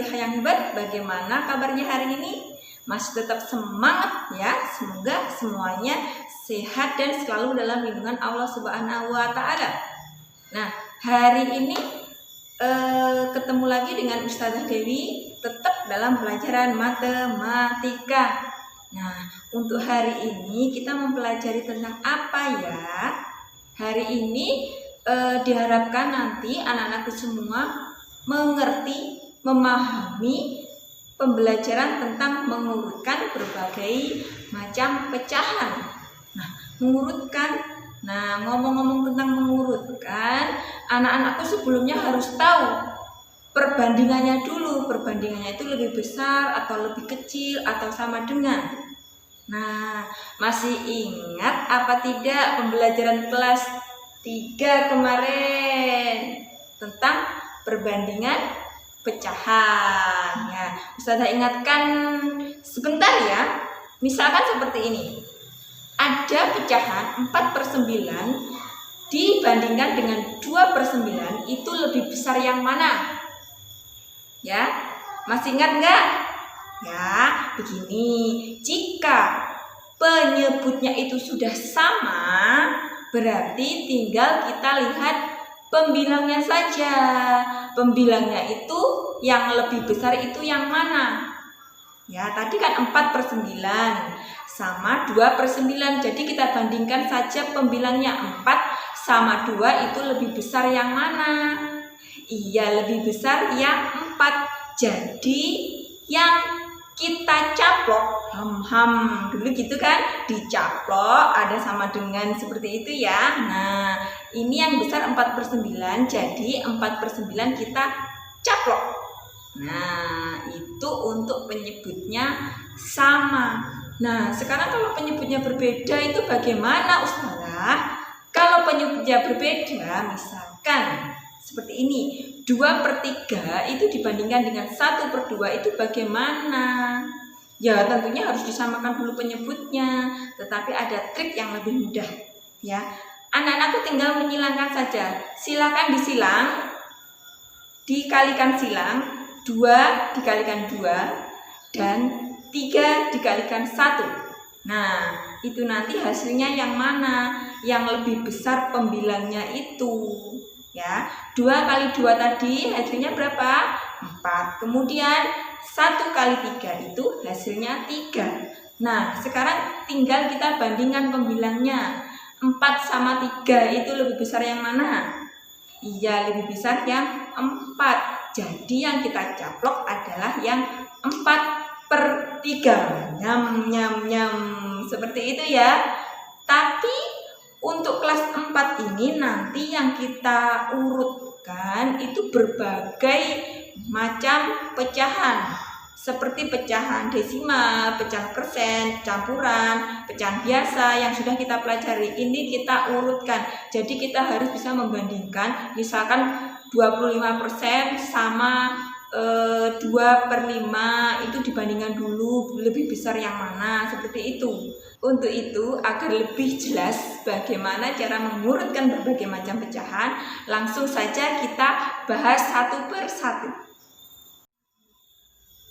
Solihah yang hebat, bagaimana kabarnya hari ini? Masih tetap semangat ya. Semoga semuanya sehat dan selalu dalam lindungan Allah Subhanahu wa Ta'ala. Nah, hari ini ketemu lagi dengan Ustazah Dewi, tetap dalam pelajaran matematika. Nah, untuk hari ini kita mempelajari tentang apa ya? Hari ini diharapkan nanti anak-anakku semua mengerti, memahami pembelajaran tentang mengurutkan berbagai macam pecahan. Nah, mengurutkan. Nah, ngomong-ngomong tentang mengurutkan, anak-anakku sebelumnya harus tahu perbandingannya dulu. Perbandingannya itu lebih besar atau lebih kecil atau sama dengan. Nah, masih ingat apa tidak pembelajaran kelas 3 kemarin tentang perbandingan pecahan ya? Ustazah ingatkan sebentar ya. Misalkan seperti ini, ada pecahan 4/9 dibandingkan dengan 2/9, itu lebih besar yang mana? Ya, masih ingat nggak? Ya, begini, jika penyebutnya itu sudah sama, berarti tinggal kita lihat pembilangnya saja. Pembilangnya itu yang lebih besar itu yang mana? Ya, tadi kan 4/9 sama 2/9. Jadi kita bandingkan saja pembilangnya 4 sama 2 itu lebih besar yang mana? Iya, lebih besar yang 4. Jadi yang kita caplok dulu gitu kan, dicaplok ada sama dengan seperti itu ya. Nah, ini yang besar 4/9, jadi 4/9 kita caplok. Nah, itu untuk penyebutnya sama. Nah, sekarang kalau penyebutnya berbeda itu bagaimana Ustazah? Kalau penyebutnya berbeda, misalkan seperti ini, 2/3 itu dibandingkan dengan 1/2 itu bagaimana? Ya, tentunya harus disamakan dulu penyebutnya, tetapi ada trik yang lebih mudah ya. Anak-anakku tinggal menyilangkan saja. Silakan disilang, dikalikan silang, 2 dikalikan 2 dan 3 dikalikan 1. Nah, itu nanti hasilnya yang mana? Yang lebih besar pembilangnya itu ya. 2 kali 2 tadi hasilnya berapa? 4. Kemudian 1 kali 3 itu hasilnya 3. Nah, sekarang tinggal kita bandingkan pembilangnya. 4 sama 3 itu lebih besar yang mana? Iya, lebih besar yang 4. Jadi yang kita caplok adalah yang 4/3. Nyam nyam nyam. Seperti itu ya. Tapi untuk kelas 4 ini nanti yang kita urutkan itu berbagai macam pecahan. Seperti pecahan desimal, pecahan persen, campuran, pecahan biasa yang sudah kita pelajari. Ini kita urutkan. Jadi kita harus bisa membandingkan, misalkan 25% sama 2/5 itu dibandingkan dulu lebih besar yang mana, seperti itu. Untuk itu, agar lebih jelas bagaimana cara mengurutkan berbagai macam pecahan, langsung saja kita bahas satu persatu.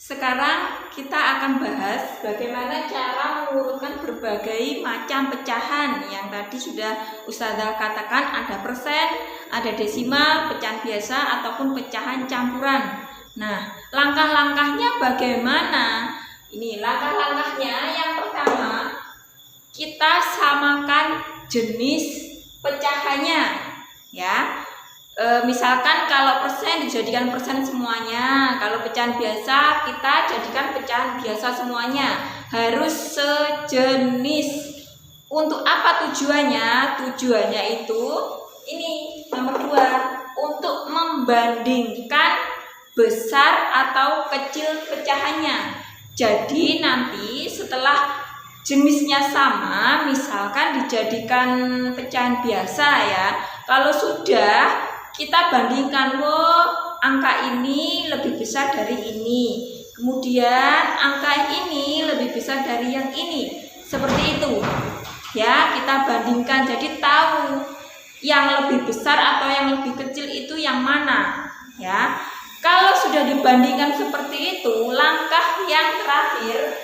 Sekarang kita akan bahas bagaimana cara mengurutkan berbagai macam pecahan. Yang tadi sudah Ustazah katakan, ada persen, ada desimal, pecahan biasa ataupun pecahan campuran. Nah, langkah-langkahnya bagaimana? Ini langkah-langkahnya. Yang pertama, kita samakan jenis pecahannya ya. Misalkan kalau persen dijadikan persen semuanya, kalau pecahan biasa kita jadikan pecahan biasa semuanya, harus sejenis. Untuk apa tujuannya? Tujuannya itu ini nomor 2, untuk membandingkan besar atau kecil pecahannya. Jadi nanti setelah jenisnya sama, misalkan dijadikan pecahan biasa ya, kalau sudah kita bandingkan, angka ini lebih besar dari ini, kemudian angka ini lebih besar dari yang ini, seperti itu ya. Kita bandingkan, jadi tahu yang lebih besar atau yang lebih kecil itu yang mana ya. kalau sudah dibandingkan seperti itu, langkah yang terakhir,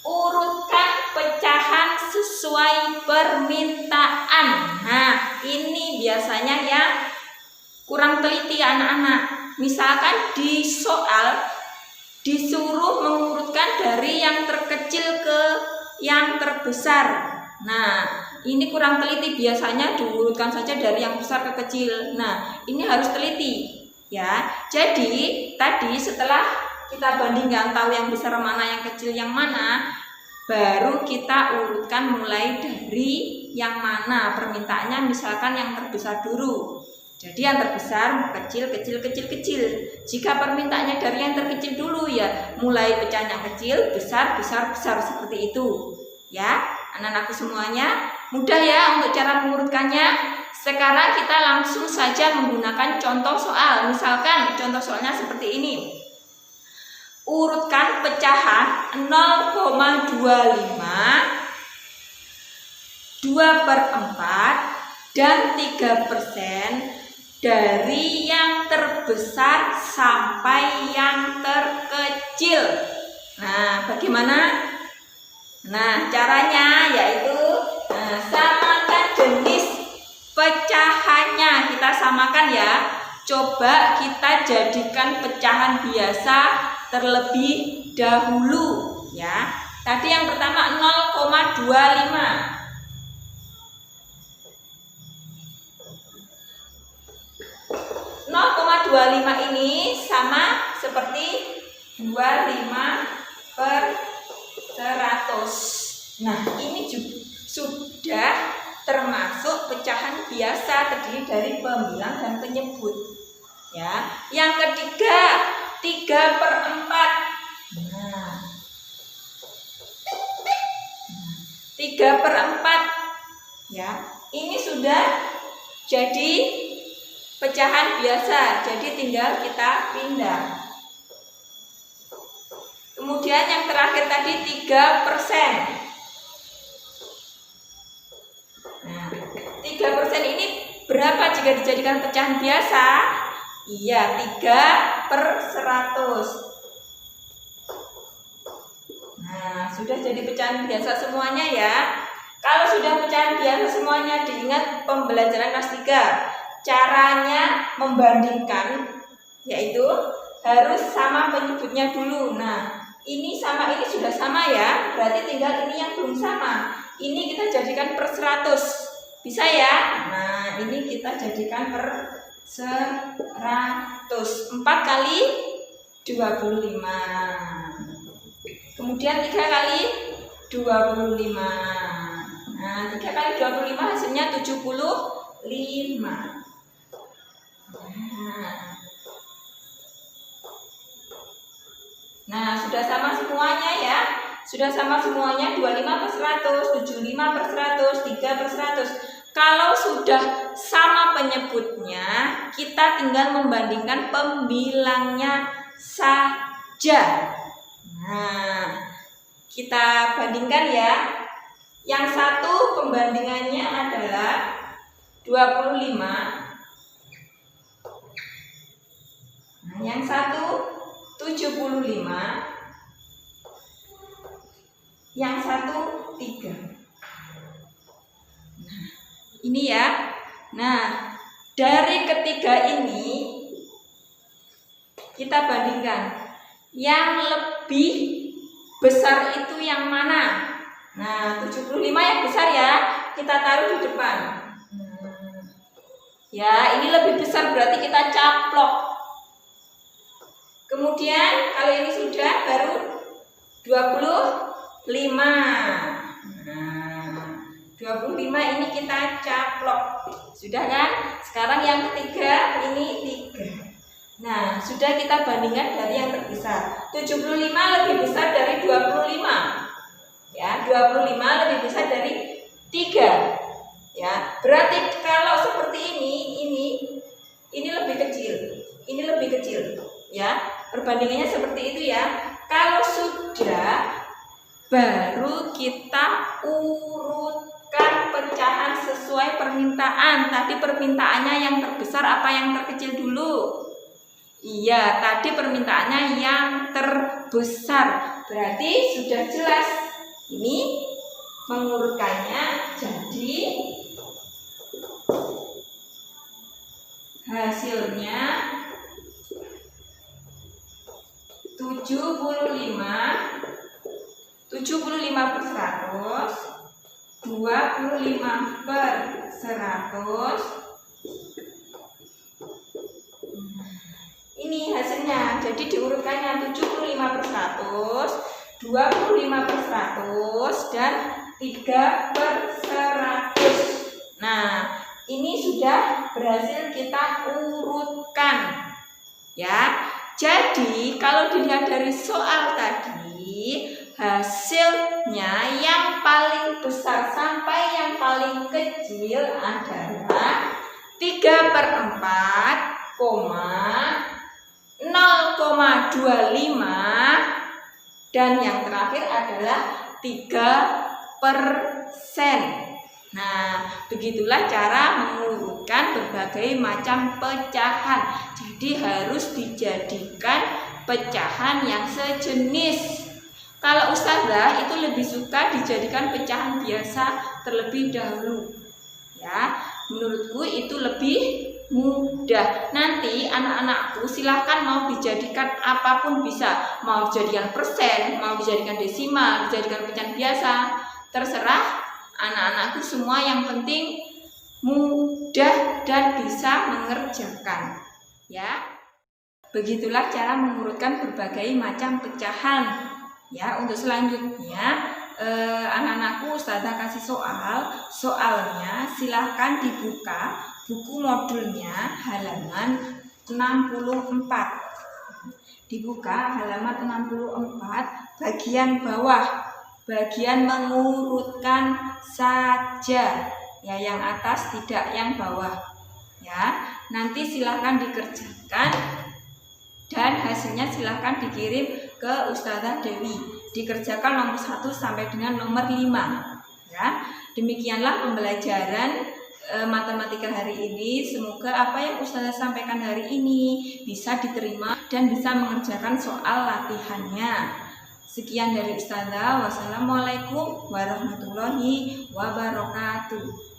urutkan pecahan sesuai permintaan. Nah, ini biasanya yang kurang teliti anak-anak. Misalkan di soal disuruh mengurutkan dari yang terkecil ke yang terbesar. Nah, ini kurang teliti, biasanya diurutkan saja dari yang besar ke kecil. Nah, ini harus teliti ya. Jadi tadi setelah kita bandingkan, tahu yang besar mana, yang kecil yang mana, baru kita urutkan mulai dari yang mana permintaannya, misalkan yang terbesar dulu. Jadi yang terbesar, kecil, kecil, kecil, kecil. Jika permintaannya dari yang terkecil dulu ya, mulai pecahan yang kecil, besar, besar, besar, seperti itu. Ya, anak-anakku semuanya, mudah ya untuk cara mengurutkannya. Sekarang kita langsung saja menggunakan contoh soal. Misalkan contoh soalnya seperti ini. Urutkan pecahan 0,25, 2/4, dan 3% dari yang terbesar sampai yang terkecil. Nah, bagaimana? Nah, caranya yaitu samakan jenis pecahannya. Kita samakan ya. Coba kita jadikan pecahan biasa terlebih dahulu ya. Tadi yang pertama 0,25. 0,25 ini sama seperti 25/100. Nah, ini sudah termasuk pecahan biasa terdiri dari pembilang dan penyebut. Ya, yang ketiga 3/4. Nah, 3/4 ya. Ini sudah jadi pecahan biasa, jadi tinggal kita pindah. Kemudian yang terakhir tadi 3%. Nah, 3% ini berapa jika dijadikan pecahan biasa? Iya, 3/100. Nah, sudah jadi pecahan biasa semuanya ya. Kalau sudah pecahan biasa semuanya, diingat pembelajaran kelas 3. Caranya membandingkan yaitu harus sama penyebutnya dulu. Nah, ini sama ini sudah sama ya, berarti tinggal ini yang belum sama. Ini kita jadikan per 100. Bisa ya? Nah, ini kita jadikan per 100. 4 kali 25. Kemudian 3 kali 25. Nah, 3 kali 25 hasilnya 75. Nah, sudah sama semuanya ya. Sudah sama semuanya, 25/100, 75/100, 3/100. Kalau sudah sama penyebutnya, kita tinggal membandingkan pembilangnya saja. Nah, kita bandingkan ya. Yang satu pembandingannya adalah 25. Nah, yang satu 75. Yang satu 3. Nah, ini ya. Nah, dari ketiga ini kita bandingkan. Yang lebih besar itu yang mana? Nah, 75 yang besar ya. Kita taruh di depan. Ya, ini lebih besar berarti kita caplok. Kemudian kalau ini sudah baru 25. Nah, 25 ini kita caplok. Sudah kan? Sekarang yang ketiga ini 3. Nah, sudah kita bandingkan dari yang terbesar. 75 lebih besar dari 25. Ya, 25 lebih besar dari 3. Ya, berarti kalau seperti ini lebih kecil. Ini lebih kecil. Ya, perbandingannya seperti itu ya. Kalau sudah, baru kita urutkan pecahan sesuai permintaan. Tadi permintaannya yang terbesar apa yang terkecil dulu? Iya, tadi permintaannya yang terbesar. Berarti sudah jelas. Ini mengurutkannya jadi hasilnya 75 per 100, 25 per 100. Ini hasilnya, jadi diurutkannya 75 per 100, 25 per 100, dan 3 per 100. Nah, ini sudah berhasil kita urutkan. Ya, jadi kalau dilihat dari soal tadi, hasilnya yang paling besar sampai yang paling kecil adalah 3 per 4, 0,25, dan yang terakhir adalah 3%. Nah, begitulah cara mengurutkan berbagai macam pecahan. Jadi harus dijadikan pecahan yang sejenis. Kalau Ustazah itu lebih suka dijadikan pecahan biasa terlebih dahulu. Ya, menurutku itu lebih mudah. Nanti anak-anakku silahkan mau dijadikan apapun bisa. Mau dijadikan persen, mau dijadikan desimal, dijadikan pecahan biasa. Terserah anak-anakku semua, yang penting mudah dan bisa mengerjakan. Ya, begitulah cara mengurutkan berbagai macam pecahan. Ya, untuk selanjutnya anak-anakku Ustazah kasih soalnya silahkan dibuka buku modulnya halaman 64. Dibuka halaman 64 bagian bawah, bagian mengurutkan saja. Ya, yang atas tidak yang bawah. Ya, nanti silahkan dikerjakan dan hasilnya silahkan dikirim ke Ustazah Dewi. Dikerjakan nomor 1 sampai dengan nomor 5. Ya, demikianlah pembelajaran matematika hari ini. Semoga apa yang Ustazah sampaikan hari ini bisa diterima dan bisa mengerjakan soal latihannya. Sekian dari Ustazah. Wassalamualaikum warahmatullahi wabarakatuh.